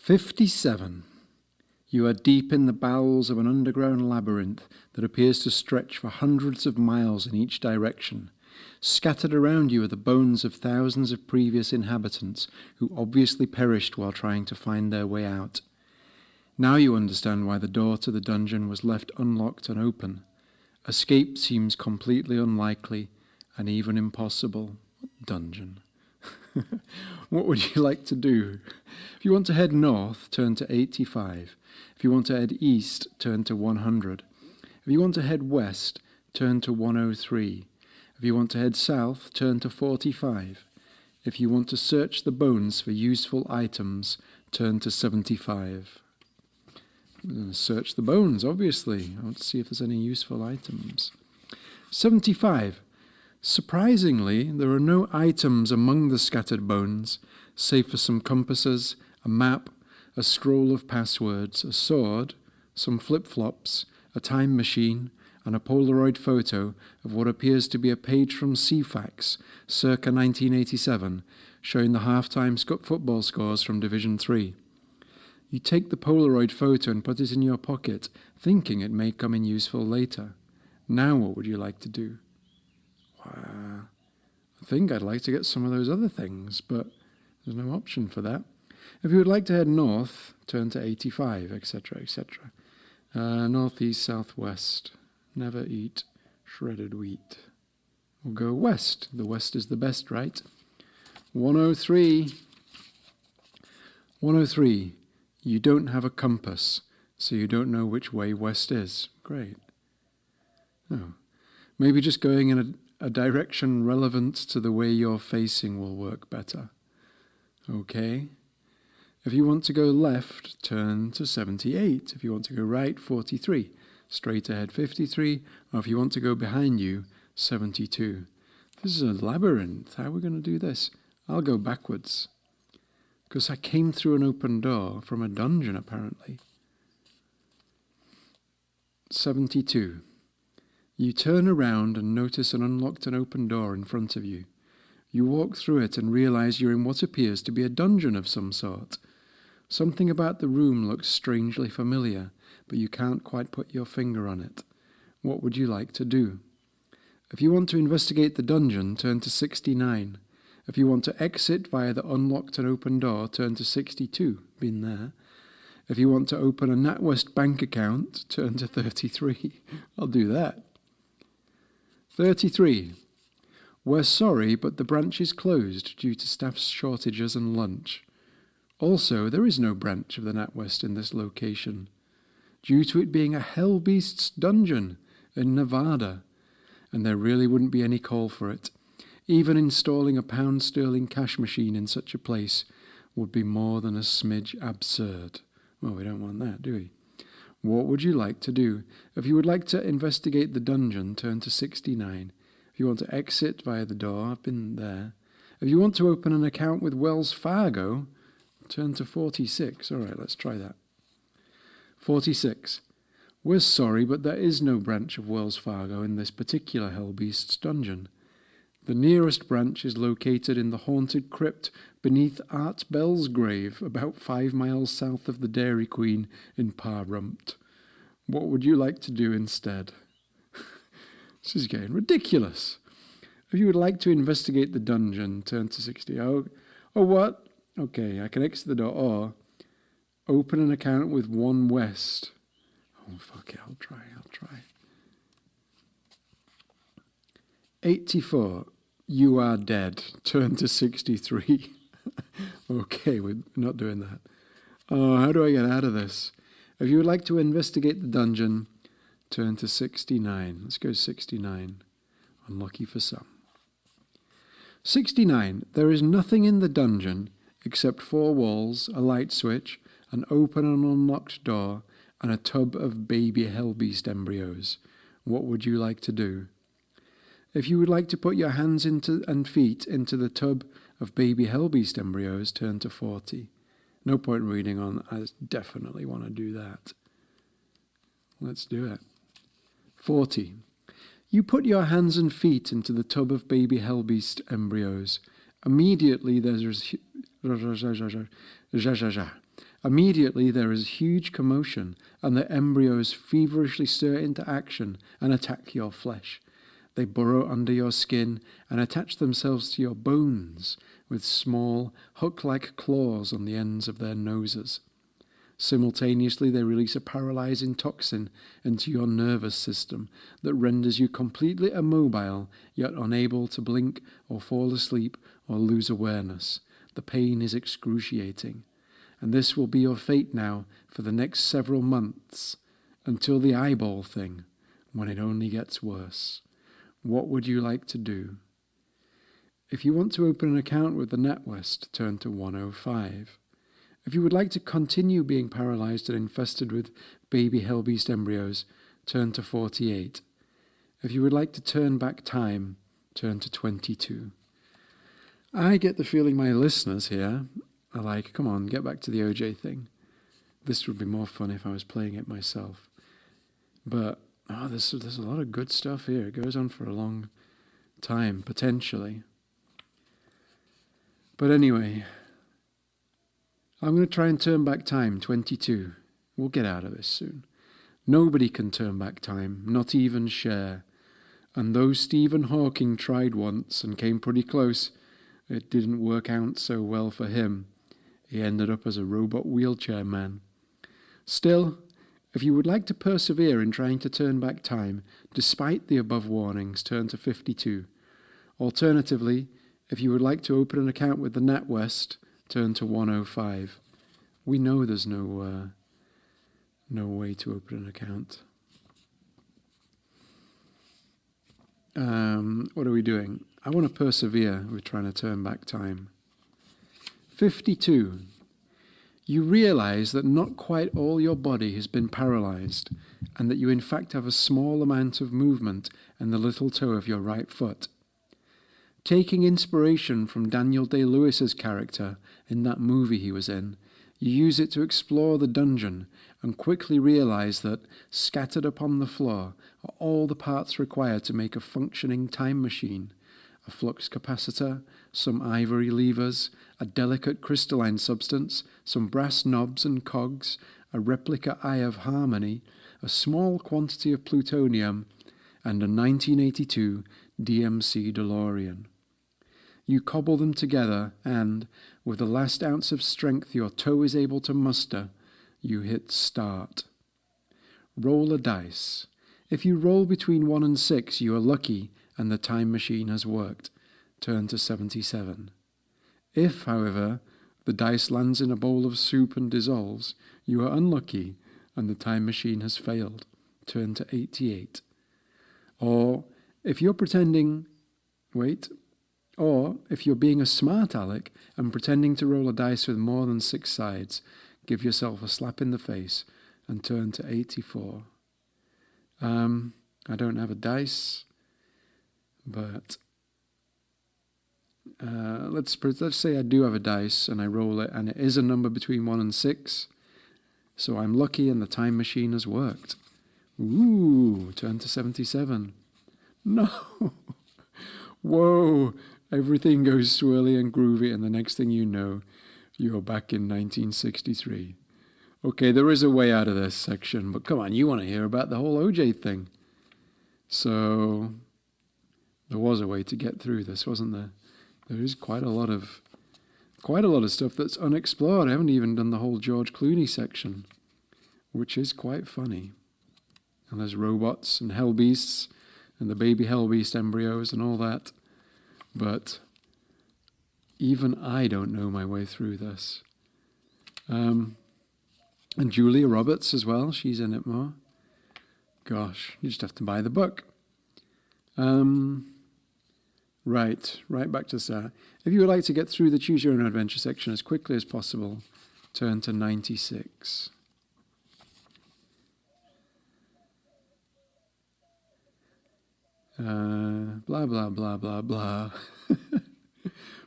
57. You are deep in the bowels of an underground labyrinth that appears to stretch for hundreds of miles in each direction. Scattered around you are the bones of thousands of previous inhabitants who obviously perished while trying to find their way out. Now you understand why the door to the dungeon was left unlocked and open. Escape seems completely unlikely and even impossible. What dungeon? What would you like to do? If you want to head north, turn to 85. If you want to head east, turn to 100. If you want to head west, turn to 103. If you want to head south, turn to 45. If you want to search the bones for useful items, turn to 75. I'm going to search the bones, obviously. I want to see if there's any useful items. 75. Surprisingly, there are no items among the scattered bones, save for some compasses, a map, a scroll of passwords, a sword, some flip-flops, a time machine, and a Polaroid photo of what appears to be a page from CFAX, circa 1987, showing the half-time football scores from Division 3. You take the Polaroid photo and put it in your pocket, thinking it may come in useful later. Now what would you like to do? I think I'd like to get some of those other things, but there's no option for that. If you would like to head north, turn to 85, etc., etc. Northeast, southwest. Never eat shredded wheat. We'll go west. The west is the best, right? 103. 103. You don't have a compass, so you don't know which way west is. Great. Oh. Maybe just going in a direction relevant to the way you're facing will work better. Okay. If you want to go left, turn to 78. If you want to go right, 43. Straight ahead, 53. Or if you want to go behind you, 72. This is a labyrinth. How are we going to do this? I'll go backwards. Because I came through an open door from a dungeon, apparently. 72. You turn around and notice an unlocked and open door in front of you. You walk through it and realize you're in what appears to be a dungeon of some sort. Something about the room looks strangely familiar, but you can't quite put your finger on it. What would you like to do? If you want to investigate the dungeon, turn to 69. If you want to exit via the unlocked and open door, turn to 62. Been there. If you want to open a NatWest bank account, turn to 33. I'll do that. 33. We're sorry, but the branch is closed due to staff shortages and lunch. Also, there is no branch of the NatWest in this location, due to it being a Hell Beast's dungeon in Nevada, and there really wouldn't be any call for it. Even installing a pound sterling cash machine in such a place would be more than a smidge absurd. Well, we don't want that, do we? What would you like to do? If you would like to investigate the dungeon, turn to 69. If you want to exit via the door, I've been there. If you want to open an account with Wells Fargo, turn to 46. All right, let's try that. 46. We're sorry, but there is no branch of Wells Fargo in this particular Hellbeast's dungeon. The nearest branch is located in the haunted crypt beneath Art Bell's grave, about 5 miles south of the Dairy Queen in Parrumped. What would you like to do instead? This is getting ridiculous. If you would like to investigate the dungeon, turn to 60. Oh, what? Okay, I can exit the door, or open an account with One West. Oh, fuck it, I'll try. 84. You are dead. Turn to 63. Okay, we're not doing that. Oh, how do I get out of this? If you would like to investigate the dungeon, turn to 69. Let's go 69. Unlucky for some. 69. There is nothing in the dungeon except 4 walls, a light switch, an open and unlocked door, and a tub of baby hellbeast embryos. What would you like to do? If you would like to put your hands and feet into the tub of baby hellbeast embryos, turn to 40. No point reading on. I definitely want to do that. Let's do it. 40. You put your hands and feet into the tub of baby hellbeast embryos. Immediately Immediately there is huge commotion, and the embryos feverishly stir into action and attack your flesh. They burrow under your skin and attach themselves to your bones with small, hook-like claws on the ends of their noses. Simultaneously, they release a paralyzing toxin into your nervous system that renders you completely immobile, yet unable to blink or fall asleep or lose awareness. The pain is excruciating. And this will be your fate now for the next several months, until the eyeball thing, when it only gets worse. What would you like to do? If you want to open an account with the NatWest, turn to 105. If you would like to continue being paralyzed and infested with baby hellbeast embryos, turn to 48. If you would like to turn back time, turn to 22. I get the feeling my listeners here are like, come on, get back to the OJ thing. This would be more fun if I was playing it myself. But there's a lot of good stuff here. It goes on for a long time, potentially. But anyway, I'm going to try and turn back time, 22. We'll get out of this soon. Nobody can turn back time, not even Cher. And though Stephen Hawking tried once and came pretty close, it didn't work out so well for him. He ended up as a robot wheelchair man. Still, if you would like to persevere in trying to turn back time, despite the above warnings, turn to 52. Alternatively, if you would like to open an account with the NatWest, turn to 105. We know there's no way to open an account. What are we doing? I want to persevere with trying to turn back time. 52. You realize that not quite all your body has been paralyzed, and that you in fact have a small amount of movement in the little toe of your right foot. Taking inspiration from Daniel Day-Lewis's character in that movie he was in, you use it to explore the dungeon and quickly realize that, scattered upon the floor, are all the parts required to make a functioning time machine. A flux capacitor, some ivory levers, a delicate crystalline substance, some brass knobs and cogs, a replica Eye of Harmony, a small quantity of plutonium, and a 1982 DMC DeLorean. You cobble them together and, with the last ounce of strength your toe is able to muster, you hit start. Roll a dice. If you roll between 1 and 6, you are lucky and the time machine has worked. Turn to 77. If, however, the dice lands in a bowl of soup and dissolves, you are unlucky and the time machine has failed. Turn to 88. Or, if you're being a smart aleck and pretending to roll a dice with more than 6 sides, give yourself a slap in the face and turn to 84. I don't have a dice, but let's say I do have a dice and I roll it and it is a number between 1 and 6, so I'm lucky and the time machine has worked. Ooh, turn to 77. No! Whoa! Everything goes swirly and groovy, and the next thing you know, you're back in 1963. Okay, there is a way out of this section, but come on, you want to hear about the whole OJ thing. So, there was a way to get through this, wasn't there? There is quite a lot of stuff that's unexplored. I haven't even done the whole George Clooney section, which is quite funny. And there's robots and hellbeasts and the baby hellbeast embryos and all that. But even I don't know my way through this. And Julia Roberts as well, she's in it more. Gosh, you just have to buy the book. Right back to Sarah. If you would like to get through the Choose Your Own Adventure section as quickly as possible, turn to 96. Blah, blah, blah, blah, blah.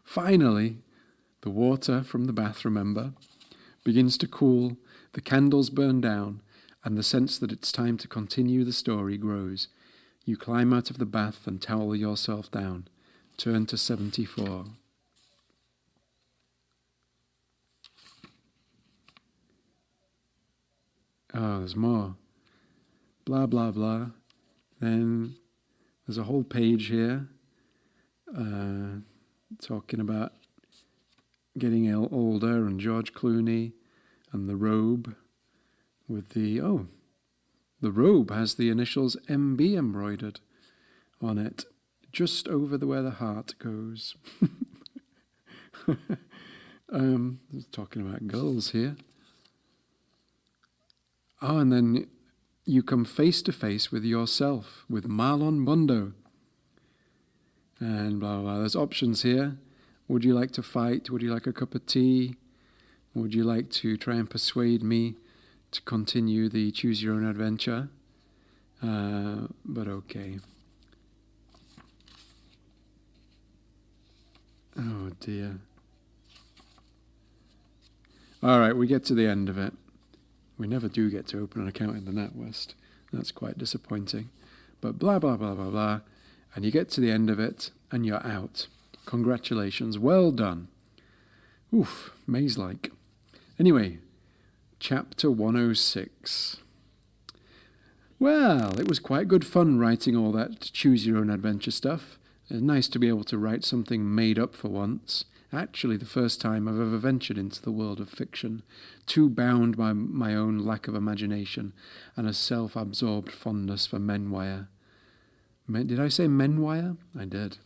Finally, the water from the bath, remember, begins to cool, the candles burn down, and the sense that it's time to continue the story grows. You climb out of the bath and towel yourself down. Turn to 74. Oh, there's more. Blah, blah, blah. Then there's a whole page here talking about getting older and George Clooney and the robe with the robe has the initials MB embroidered on it, just over where the heart goes. Talking about girls here. Oh, and then you come face to face with yourself, with Marlon Bundo. And blah, blah, blah. There's options here. Would you like to fight? Would you like a cup of tea? Would you like to try and persuade me to continue the choose your own adventure? But okay. Oh dear. All right, we get to the end of it. We never do get to open an account in the NatWest. That's quite disappointing. But blah, blah, blah, blah, blah. And you get to the end of it, and you're out. Congratulations. Well done. Oof, maze-like. Anyway, chapter 106. Well, it was quite good fun writing all that choose-your-own-adventure stuff. It's nice to be able to write something made up for once. Actually, the first time I've ever ventured into the world of fiction, too bound by my own lack of imagination and a self-absorbed fondness for memoir. Did I say memoir? I did.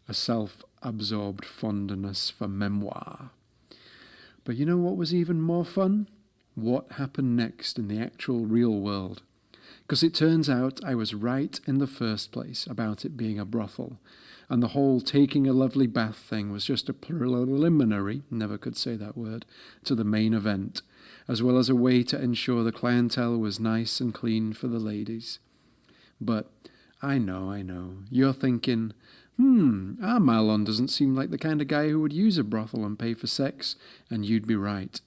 A self-absorbed fondness for memoir. But you know what was even more fun? What happened next in the actual real world. Because it turns out I was right in the first place about it being a brothel. And the whole taking a lovely bath thing was just a preliminary, never could say that word, to the main event, as well as a way to ensure the clientele was nice and clean for the ladies. But I know, you're thinking, our Marlon doesn't seem like the kind of guy who would use a brothel and pay for sex, and you'd be right.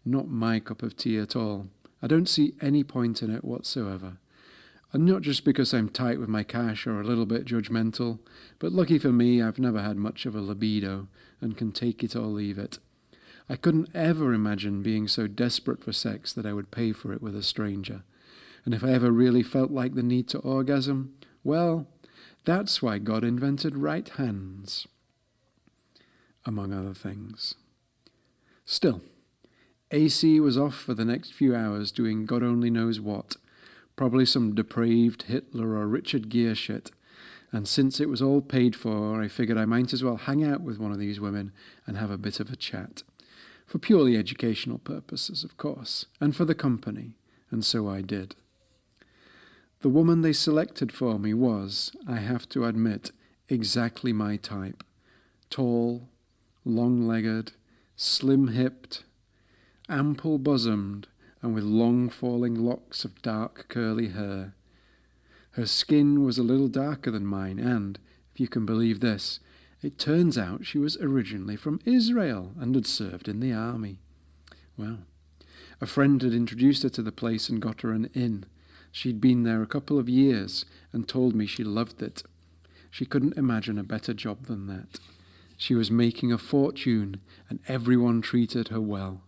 Not my cup of tea at all. I don't see any point in it whatsoever. And not just because I'm tight with my cash or a little bit judgmental, but lucky for me, I've never had much of a libido and can take it or leave it. I couldn't ever imagine being so desperate for sex that I would pay for it with a stranger. And if I ever really felt like the need to orgasm, well, that's why God invented right hands, among other things. Still, AC was off for the next few hours doing God only knows what. Probably some depraved Hitler or Richard Gere shit. And since it was all paid for, I figured I might as well hang out with one of these women and have a bit of a chat. For purely educational purposes, of course, and for the company, and so I did. The woman they selected for me was, I have to admit, exactly my type. Tall, long-legged, slim-hipped, ample-bosomed, and with long falling locks of dark curly hair. Her skin was a little darker than mine, and, if you can believe this, it turns out she was originally from Israel and had served in the army. Well, a friend had introduced her to the place and got her an inn. She'd been there a couple of years and told me she loved it. She couldn't imagine a better job than that. She was making a fortune, and everyone treated her well.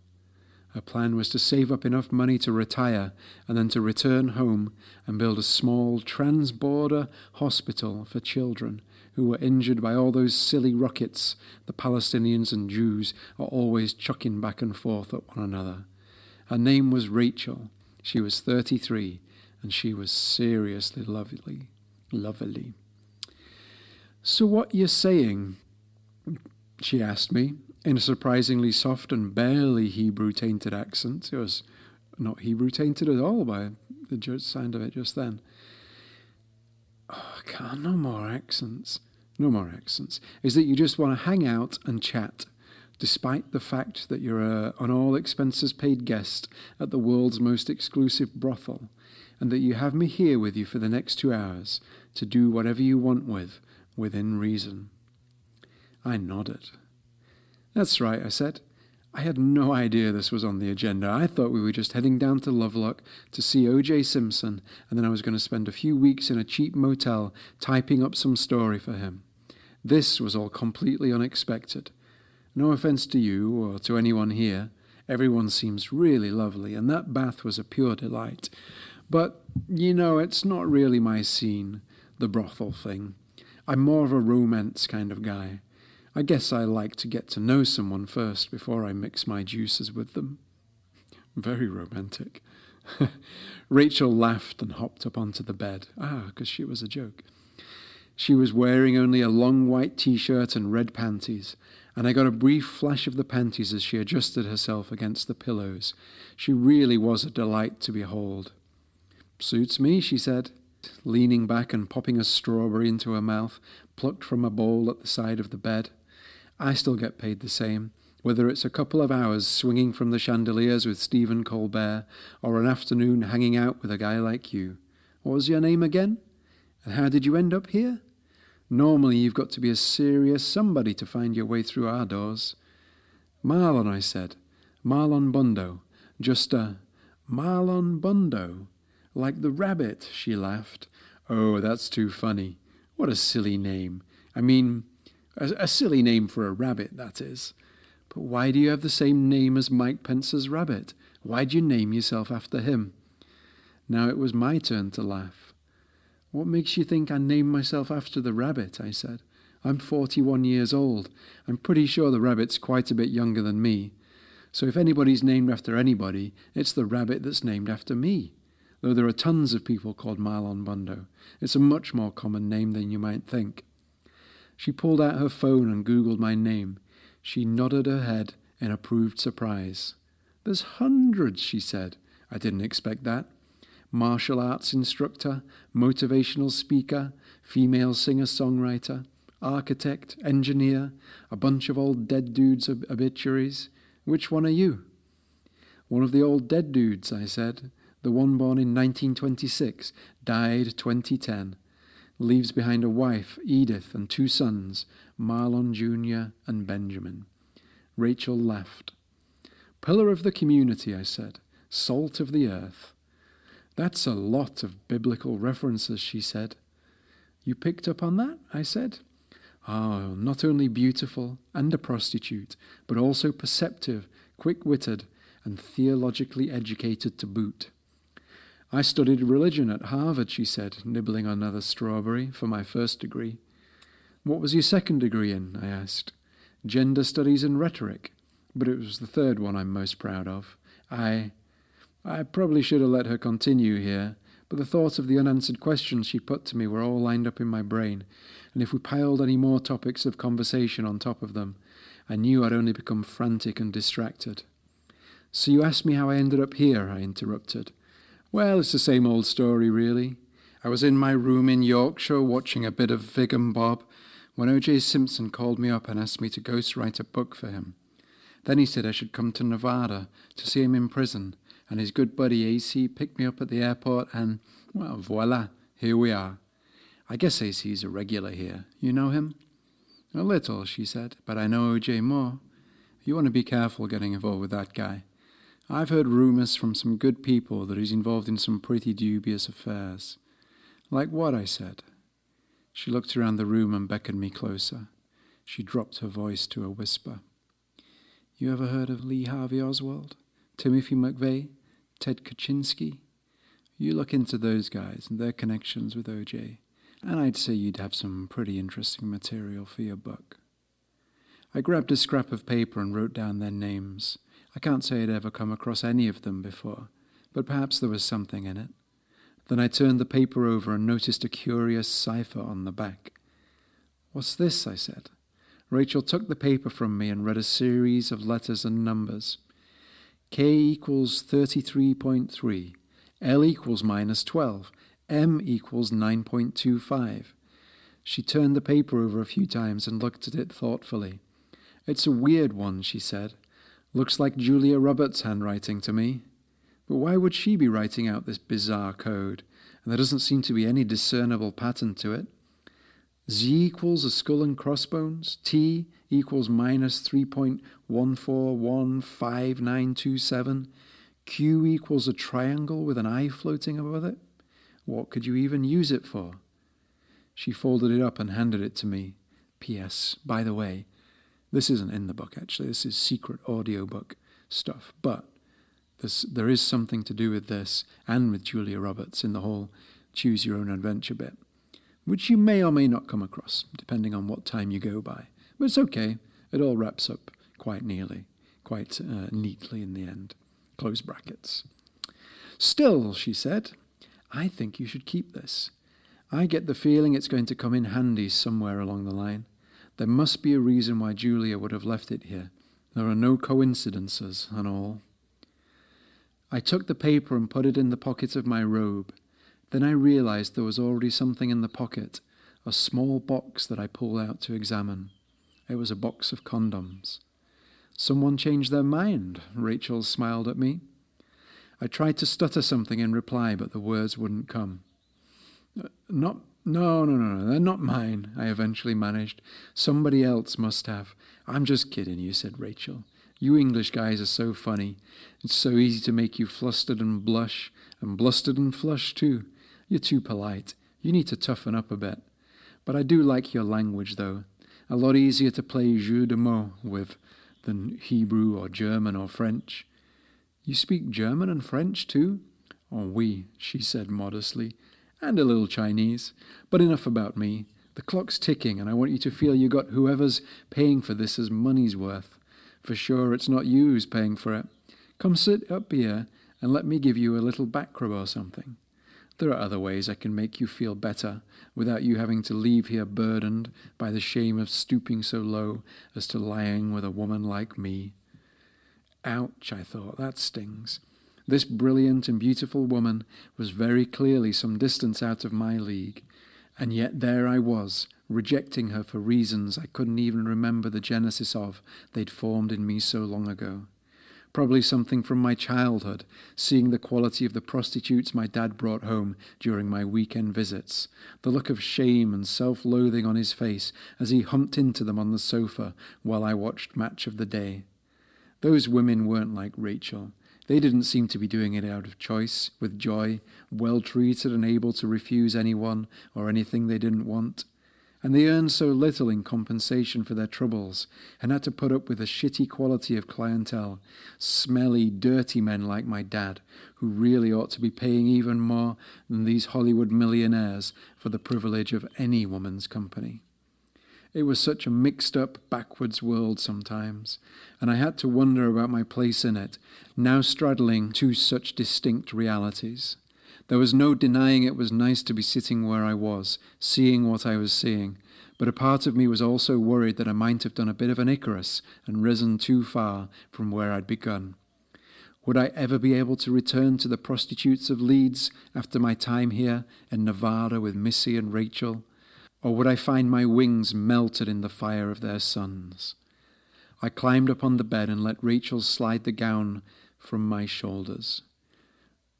Her plan was to save up enough money to retire and then to return home and build a small trans-border hospital for children who were injured by all those silly rockets the Palestinians and Jews are always chucking back and forth at one another. Her name was Rachel. She was 33, and she was seriously lovely. So what you're saying, she asked me, in a surprisingly soft and barely Hebrew-tainted accent. It was not Hebrew-tainted at all by the sound of it just then. Oh, I can't, no more accents. Is that you just want to hang out and chat, despite the fact that you're an all-expenses-paid guest at the world's most exclusive brothel, and that you have me here with you for the next 2 hours to do whatever you want within reason. I nodded. That's right, I said. I had no idea this was on the agenda. I thought we were just heading down to Lovelock to see OJ Simpson, and then I was going to spend a few weeks in a cheap motel typing up some story for him. This was all completely unexpected. No offense to you or to anyone here. Everyone seems really lovely, and that bath was a pure delight. But, it's not really my scene, the brothel thing. I'm more of a romance kind of guy. I guess I like to get to know someone first before I mix my juices with them. Very romantic. Rachel laughed and hopped up onto the bed. Because she was a joke. She was wearing only a long white t-shirt and red panties, and I got a brief flash of the panties as she adjusted herself against the pillows. She really was a delight to behold. "Suits me," she said, leaning back and popping a strawberry into her mouth, plucked from a bowl at the side of the bed. "I still get paid the same, whether it's a couple of hours swinging from the chandeliers with Stephen Colbert, or an afternoon hanging out with a guy like you. What was your name again? And how did you end up here? Normally you've got to be a serious somebody to find your way through our doors." "Marlon," I said. "Marlon Bundo. Just a—" "Marlon Bundo. Like the rabbit," she laughed. "Oh, that's too funny. What a silly name. I mean, a silly name for a rabbit, that is. But why do you have the same name as Mike Pence's rabbit? Why'd you name yourself after him?" Now it was my turn to laugh. "What makes you think I named myself after the rabbit?" I said. "I'm 41 years old. I'm pretty sure the rabbit's quite a bit younger than me. So if anybody's named after anybody, it's the rabbit that's named after me. Though there are tons of people called Marlon Bundo. It's a much more common name than you might think." She pulled out her phone and Googled my name. She nodded her head in approved surprise. "There's hundreds," she said. "I didn't expect that. Martial arts instructor, motivational speaker, female singer-songwriter, architect, engineer, a bunch of old dead dudes' obituaries. Which one are you?" "One of the old dead dudes," I said. "The one born in 1926, died 2010. Leaves behind a wife, Edith, and 2 sons, Marlon Jr. and Benjamin." Rachel laughed. "Pillar of the community," I said. "Salt of the earth." "That's a lot of biblical references," she said. "You picked up on that?" I said. "Oh, not only beautiful and a prostitute, but also perceptive, quick-witted, and theologically educated to boot." "I studied religion at Harvard," she said, nibbling another strawberry, "for my first degree." "What was your second degree in?" I asked. "Gender studies and rhetoric, but it was the third one I'm most proud of. I probably should have let her continue here, but the thought of the unanswered questions she put to me were all lined up in my brain, and if we piled any more topics of conversation on top of them, I knew I'd only become frantic and distracted. "So you asked me how I ended up here," I interrupted. "Well, it's the same old story, really. I was in my room in Yorkshire watching a bit of Vig and Bob when OJ Simpson called me up and asked me to ghostwrite a book for him. Then he said I should come to Nevada to see him in prison, and his good buddy AC picked me up at the airport and, well, voila, here we are. I guess AC's a regular here. You know him?" "A little," she said, "but I know OJ more. You want to be careful getting involved with that guy. I've heard rumors from some good people that he's involved in some pretty dubious affairs." "Like what?" I said. She looked around the room and beckoned me closer. She dropped her voice to a whisper. "You ever heard of Lee Harvey Oswald, Timothy McVeigh, Ted Kaczynski? You look into those guys and their connections with OJ, and I'd say you'd have some pretty interesting material for your book." I grabbed a scrap of paper and wrote down their names. I can't say I'd ever come across any of them before, but perhaps there was something in it. Then I turned the paper over and noticed a curious cipher on the back. "What's this?" I said. Rachel took the paper from me and read a series of letters and numbers. K equals 33.3, L equals -12, M equals 9.25. She turned the paper over a few times and looked at it thoughtfully. "It's a weird one," she said. "Looks like Julia Roberts' handwriting to me. But why would she be writing out this bizarre code? And there doesn't seem to be any discernible pattern to it. Z equals a skull and crossbones. T equals -3.1415927. Q equals a triangle with an eye floating above it. What could you even use it for?" She folded it up and handed it to me. "P.S. By the way, this isn't in the book, actually. This is secret audiobook. stuff. But there is something to do with this and with Julia Roberts in the whole choose your own adventure bit, which you may or may not come across, depending on what time you go by. But it's okay. It all wraps up quite neatly in the end. Close brackets. Still, she said, I think you should keep this. I get the feeling it's going to come in handy somewhere along the line. There must be a reason why Julia would have left it here. There are no coincidences and all. I took the paper and put it in the pocket of my robe. Then I realized there was already something in the pocket, a small box that I pulled out to examine. It was a box of condoms. Someone changed their mind, Rachel smiled at me. I tried to stutter something in reply, but the words wouldn't come. No, they're not mine, I eventually managed. Somebody else must have. I'm just kidding you, said Rachel. You English guys are so funny. It's so easy to make you flustered and blush, and blustered and flush too. You're too polite. You need to toughen up a bit. But I do like your language, though. A lot easier to play jeu de mots with than Hebrew or German or French. You speak German and French too? Oh, oui, she said modestly, and a little Chinese. But enough about me. The clock's ticking, and I want you to feel you got whoever's paying for this as money's worth. For sure, it's not you who's paying for it. Come sit up here and let me give you a little back rub or something. There are other ways I can make you feel better without you having to leave here burdened by the shame of stooping so low as to lying with a woman like me. Ouch, I thought, that stings. This brilliant and beautiful woman was very clearly some distance out of my league, and yet there I was, rejecting her for reasons I couldn't even remember the genesis of. They'd formed in me so long ago. Probably something from my childhood, seeing the quality of the prostitutes my dad brought home during my weekend visits, the look of shame and self-loathing on his face as he humped into them on the sofa while I watched Match of the Day. Those women weren't like Rachel. They didn't seem to be doing it out of choice, with joy, well-treated and able to refuse anyone or anything they didn't want. And they earned so little in compensation for their troubles, and had to put up with a shitty quality of clientele, smelly, dirty men like my dad, who really ought to be paying even more than these Hollywood millionaires for the privilege of any woman's company. It was such a mixed-up, backwards world sometimes, and I had to wonder about my place in it, now straddling two such distinct realities. There was no denying it was nice to be sitting where I was, seeing what I was seeing, but a part of me was also worried that I might have done a bit of an Icarus and risen too far from where I'd begun. Would I ever be able to return to the prostitutes of Leeds after my time here in Nevada with Missy and Rachel? Or would I find my wings melted in the fire of their suns? I climbed up on the bed and let Rachel slide the gown from my shoulders.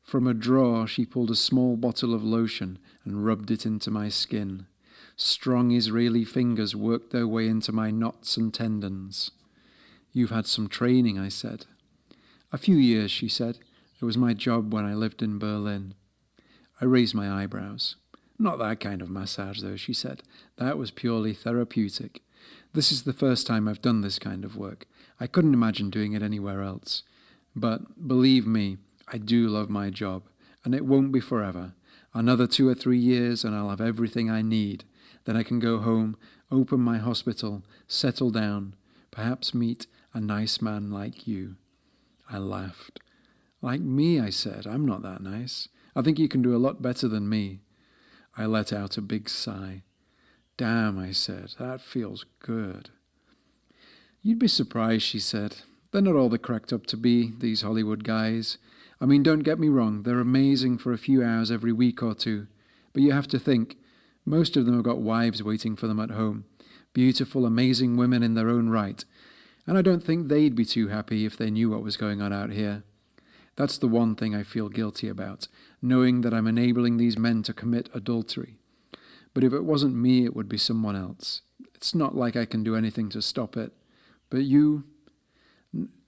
From a drawer she pulled a small bottle of lotion and rubbed it into my skin. Strong Israeli fingers worked their way into my knots and tendons. You've had some training, I said. A few years, she said. It was my job when I lived in Berlin. I raised my eyebrows. Not that kind of massage, though, she said. That was purely therapeutic. This is the first time I've done this kind of work. I couldn't imagine doing it anywhere else. But believe me, I do love my job, and it won't be forever. Another 2 or 3 years and I'll have everything I need. Then I can go home, open my hospital, settle down, perhaps meet a nice man like you. I laughed. Like me, I said. I'm not that nice. I think you can do a lot better than me. I let out a big sigh. Damn, I said, that feels good. You'd be surprised, she said. They're not all they're cracked up to be, these Hollywood guys. I mean, don't get me wrong, they're amazing for a few hours every week or two. But you have to think, most of them have got wives waiting for them at home. Beautiful, amazing women in their own right. And I don't think they'd be too happy if they knew what was going on out here. That's the one thing I feel guilty about, knowing that I'm enabling these men to commit adultery. But if it wasn't me, it would be someone else. It's not like I can do anything to stop it. But you...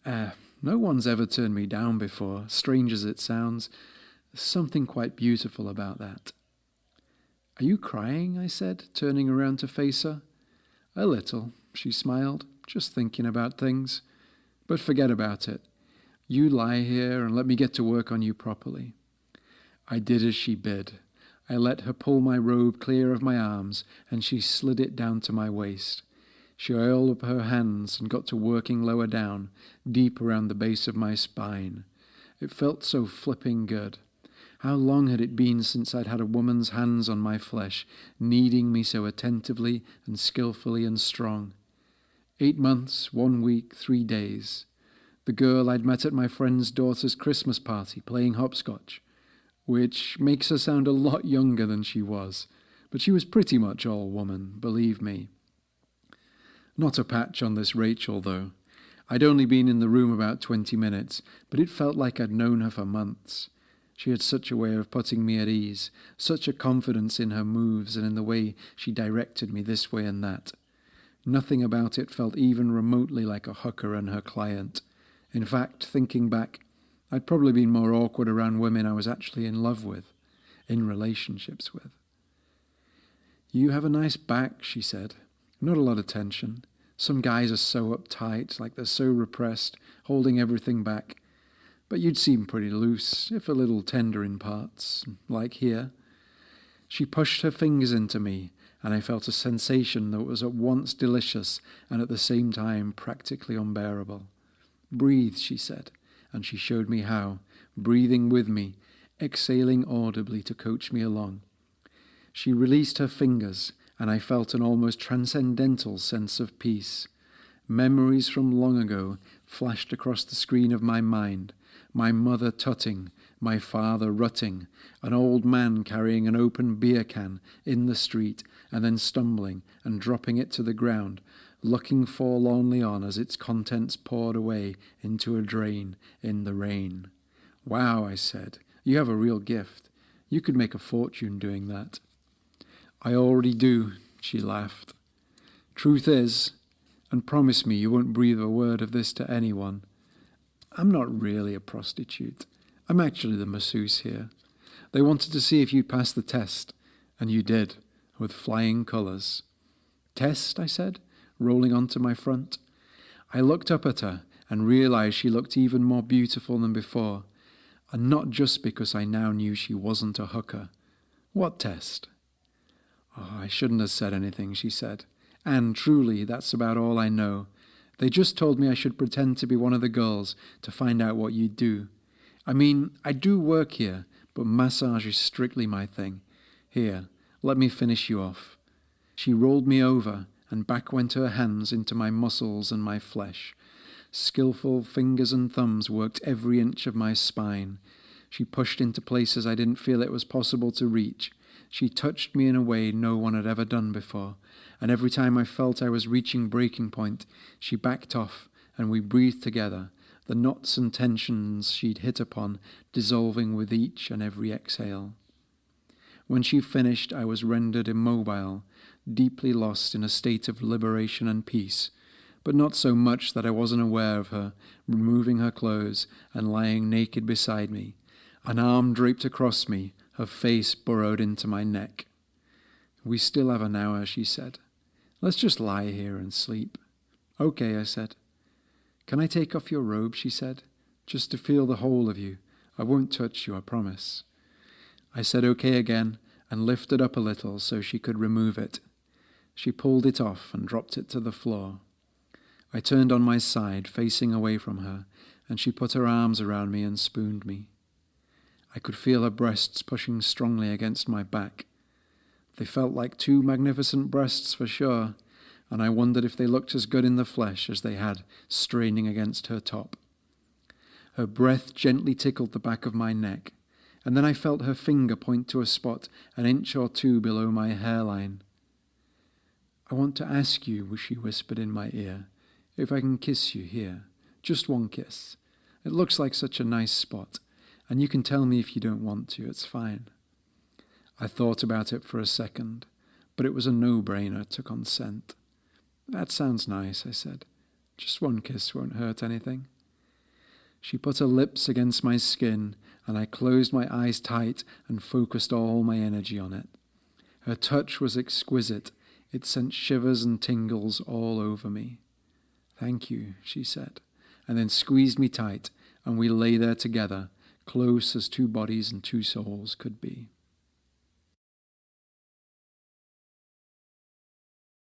no one's ever turned me down before, strange as it sounds. There's something quite beautiful about that. Are you crying? I said, turning around to face her. A little, she smiled, just thinking about things. But forget about it. You lie here and let me get to work on you properly." I did as she bid. I let her pull my robe clear of my arms, and she slid it down to my waist. She oiled up her hands and got to working lower down, deep around the base of my spine. It felt so flipping good. How long had it been since I'd had a woman's hands on my flesh, kneading me so attentively and skillfully and strong? 8 months, 1 week, 3 days. The girl I'd met at my friend's daughter's Christmas party playing hopscotch, which makes her sound a lot younger than she was, but she was pretty much all woman, believe me. Not a patch on this Rachel, though. I'd only been in the room about 20 minutes, but it felt like I'd known her for months. She had such a way of putting me at ease, such a confidence in her moves and in the way she directed me this way and that. Nothing about it felt even remotely like a hooker and her client. In fact, thinking back, I'd probably been more awkward around women I was actually in love with, in relationships with. "You have a nice back," she said. "Not a lot of tension. Some guys are so uptight, like they're so repressed, holding everything back. But you'd seem pretty loose, if a little tender in parts, like here." She pushed her fingers into me, and I felt a sensation that was at once delicious and at the same time practically unbearable. "Breathe," she said, and she showed me how, breathing with me, exhaling audibly to coach me along. She released her fingers, and I felt an almost transcendental sense of peace. Memories from long ago flashed across the screen of my mind. My mother tutting, my father rutting, an old man carrying an open beer can in the street and then stumbling and dropping it to the ground, looking forlornly on as its contents poured away into a drain in the rain. "Wow," I said, "you have a real gift. You could make a fortune doing that." "I already do," she laughed. "Truth is, and promise me you won't breathe a word of this to anyone, I'm not really a prostitute. I'm actually the masseuse here. They wanted to see if you'd pass the test, and you did, with flying colours." "Test?" I said, rolling onto my front. I looked up at her and realized she looked even more beautiful than before, and not just because I now knew she wasn't a hooker. "What test?" "Oh, I shouldn't have said anything," she said. "And truly, that's about all I know. They just told me I should pretend to be one of the girls to find out what you'd do. I mean, I do work here, but massage is strictly my thing. Here, let me finish you off." She rolled me over, and back went her hands into my muscles and my flesh. Skillful fingers and thumbs worked every inch of my spine. She pushed into places I didn't feel it was possible to reach. She touched me in a way no one had ever done before, and every time I felt I was reaching breaking point, she backed off, and we breathed together, the knots and tensions she'd hit upon dissolving with each and every exhale. When she finished, I was rendered immobile, deeply lost in a state of liberation and peace, but not so much that I wasn't aware of her, removing her clothes and lying naked beside me, an arm draped across me, her face burrowed into my neck. "We still have an hour," she said. "Let's just lie here and sleep." "Okay," I said. "Can I take off your robe?" she said. "Just to feel the whole of you. I won't touch you, I promise." I said okay again and lifted up a little so she could remove it. She pulled it off and dropped it to the floor. I turned on my side, facing away from her, and she put her arms around me and spooned me. I could feel her breasts pushing strongly against my back. They felt like 2 magnificent breasts for sure, and I wondered if they looked as good in the flesh as they had straining against her top. Her breath gently tickled the back of my neck, and then I felt her finger point to a spot an inch or 2 below my hairline. "I want to ask you," she whispered in my ear, "if I can kiss you here. Just 1 kiss. It looks like such a nice spot, and you can tell me if you don't want to, it's fine." I thought about it for a second, but it was a no-brainer to consent. "That sounds nice," I said. "Just 1 kiss won't hurt anything." She put her lips against my skin, and I closed my eyes tight and focused all my energy on it. Her touch was exquisite. It sent shivers and tingles all over me. "Thank you," she said, and then squeezed me tight, and we lay there together, close as two bodies and two souls could be.